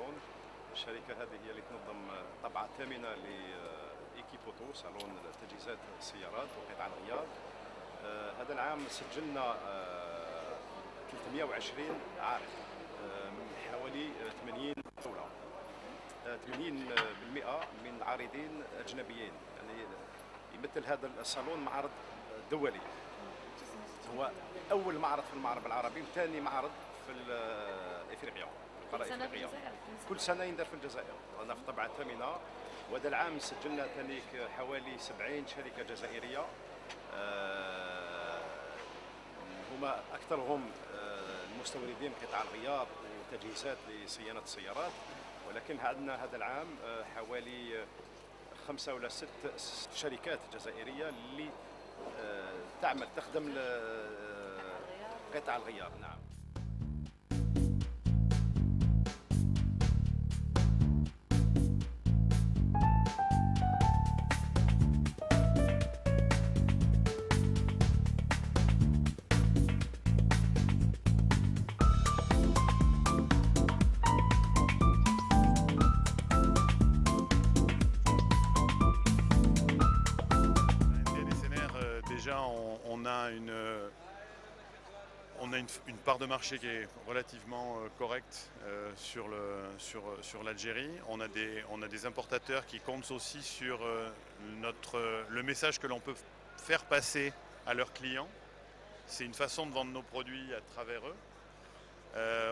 صالون. الشركة هذه هي اللي تنظم الطبعة الثامنة لإيكيبوتو، صالون تجهيزات السيارات وقطع الغيار. هذا العام سجلنا 320 عارض من حوالي 80 دولة. 80% من العارضين أجنبيين، يعني يمثل هذا الصالون معرض دولي. هو أول معرض في المغرب العربي وثاني معرض في إفريقيا، القارة الإفريقية. كل سنة يندر في الجزائر. أنا في الطبعة الثامنة، وهذا العام سجلنا ثاني حوالي 70 شركة جزائرية. هما أكثرهم المستوردين قطع الغيار وتجهيزات لصيانة السيارات، ولكن عندنا هذا العام حوالي 5 ولا 6 شركات جزائرية اللي تخدم قطع الغيار. نعم. Déjà, on a une part de marché qui est relativement correcte sur l'Algérie. On a des importateurs qui comptent aussi sur le message que l'on peut faire passer à leurs clients. C'est une façon de vendre nos produits à travers eux.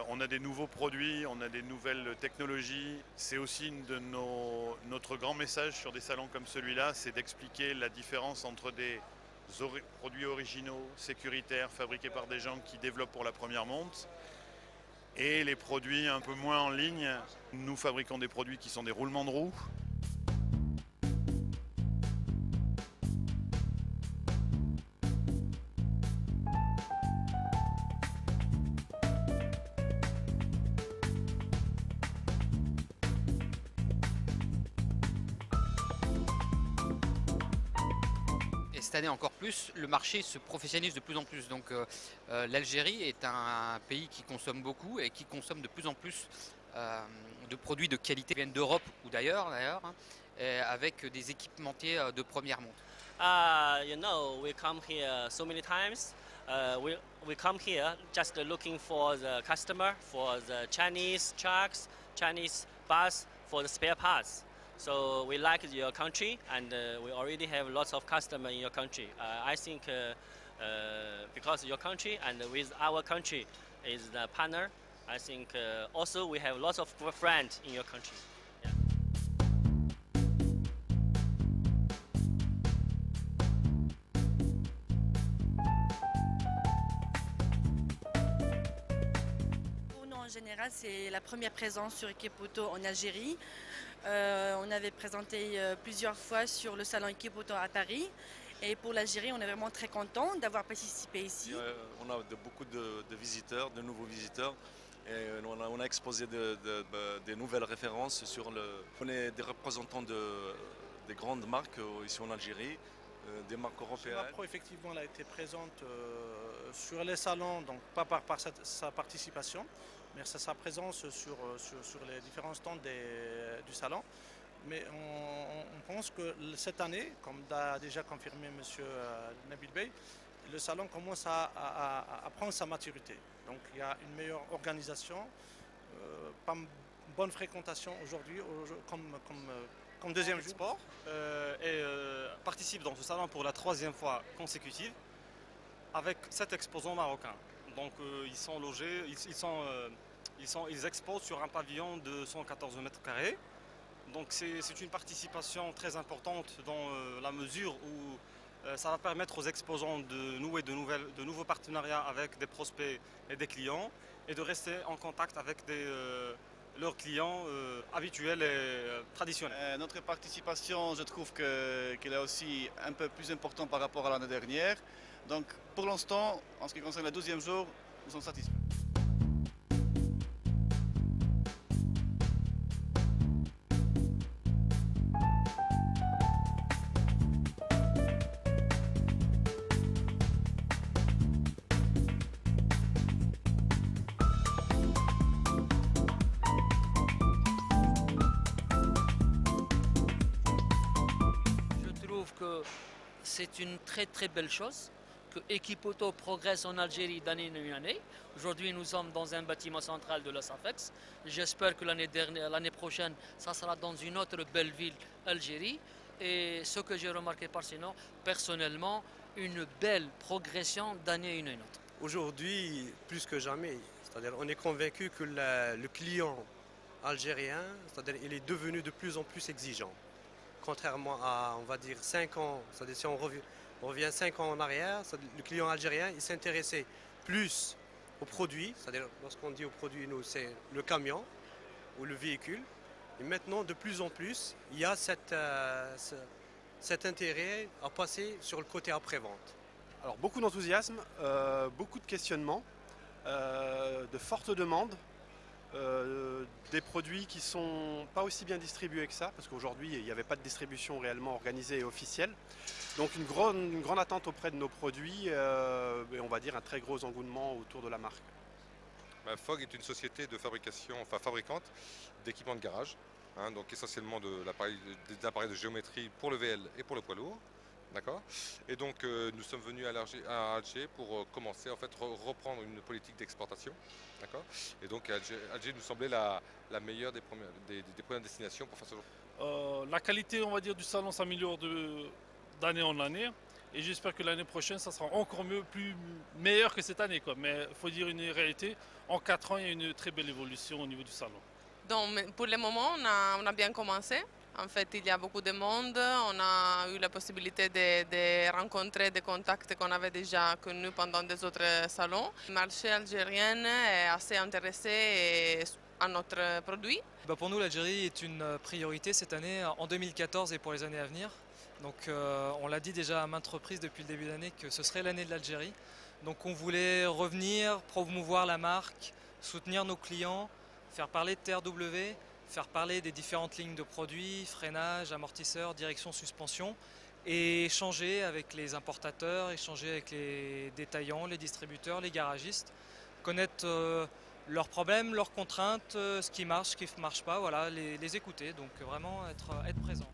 On a des nouveaux produits, on a des nouvelles technologies. C'est aussi notre grand message sur des salons comme celui-là, c'est d'expliquer la différence entre des produits originaux, sécuritaires, fabriqués par des gens qui développent pour la première monte, et les produits un peu moins en ligne. Nous fabriquons des produits qui sont des roulements de roues. Cette année encore plus, le marché se professionnalise de plus en plus. Donc l'Algérie est un pays qui consomme beaucoup et qui consomme de plus en plus de produits de qualité qui viennent d'Europe ou d'ailleurs, avec des équipementiers de première monte. You know, we come here so many times. We come here just looking for the customer, for the Chinese trucks, Chinese bus, for the spare parts. So we like your country, and we already have lots of customers in your country. I think because your country and with our country is the partner, I think also we have lots of friends in your country. En général, c'est la première présence sur Equipoto en Algérie. On avait présenté plusieurs fois sur le salon Equipoto à Paris. Et pour l'Algérie, on est vraiment très content d'avoir participé ici. On a beaucoup de visiteurs, de nouveaux visiteurs. Et on a exposé des nouvelles références sur on est des représentants des grandes marques ici en Algérie. Des marques européennes. Mapro, effectivement, elle a été présente sur les salons, donc pas par sa participation, mais sa présence sur les différents stands du salon. Mais on pense que cette année, comme l'a déjà confirmé M. Nabil Bey, le salon commence à prendre sa maturité. Donc il y a une meilleure organisation, pas une bonne fréquentation aujourd'hui comme deuxième jour. Export participe dans ce salon pour la 3e fois consécutive avec 7 exposants marocains. Donc ils sont logés, ils exposent sur un pavillon de 114 mètres carrés. Donc c'est une participation très importante dans la mesure où ça va permettre aux exposants de nouer de nouveaux partenariats avec des prospects et des clients et de rester en contact avec leurs clients habituels et traditionnels. Notre participation, je trouve qu'elle est aussi un peu plus importante par rapport à l'année dernière. Donc pour l'instant, en ce qui concerne le 12e jour, nous sommes satisfaits. c'est une très très belle chose que Equipoto progresse en Algérie d'année en année. Aujourd'hui, nous sommes dans un bâtiment central de la SAFEX. J'espère que l'année prochaine, ça sera dans une autre belle ville, Algérie. Et ce que j'ai remarqué par sinon, personnellement, une belle progression d'année en autre. Aujourd'hui, plus que jamais, c'est-à-dire on est convaincu que le client algérien, c'est-à-dire il est devenu de plus en plus exigeant. Contrairement à, on va dire, 5 ans, c'est-à-dire si on revient 5 ans en arrière, le client algérien, il s'intéressait plus aux produits, c'est-à-dire lorsqu'on dit aux produits, nous, c'est le camion ou le véhicule. Et maintenant, de plus en plus, il y a cet intérêt à passer sur le côté après-vente. Alors beaucoup d'enthousiasme, beaucoup de questionnements, de fortes demandes, des produits qui ne sont pas aussi bien distribués que ça, parce qu'aujourd'hui il n'y avait pas de distribution réellement organisée et officielle. Donc une grande attente auprès de nos produits et on va dire un très gros engouement autour de la marque. Fogg est une société de fabrication, enfin fabricante d'équipements de garage, hein, donc essentiellement des appareils de géométrie pour le VL et pour le poids lourd. D'accord. Et donc nous sommes venus à Alger pour commencer en fait reprendre une politique d'exportation. D'accord. Et donc Alger nous semblait la meilleure des premières destinations pour faire ce genre. La qualité, on va dire, du salon s'améliore d'année en année. Et j'espère que l'année prochaine, ça sera encore mieux, meilleur que cette année, quoi. Mais il faut dire une réalité, en 4 ans, il y a une très belle évolution au niveau du salon. Donc pour le moment, on a bien commencé. En fait, il y a beaucoup de monde. On a eu la possibilité de rencontrer des contacts qu'on avait déjà connus pendant des autres salons. Le marché algérien est assez intéressé à notre produit. Pour nous, l'Algérie est une priorité cette année, en 2014 et pour les années à venir. Donc, on l'a dit déjà à maintes reprises depuis le début d'année que ce serait l'année de l'Algérie. Donc on voulait revenir, promouvoir la marque, soutenir nos clients, faire parler de TRW, faire parler des différentes lignes de produits, freinage, amortisseurs, direction, suspension, et échanger avec les importateurs, échanger avec les détaillants, les distributeurs, les garagistes, connaître leurs problèmes, leurs contraintes, ce qui marche, ce qui ne marche pas, voilà, les écouter, donc vraiment être présent.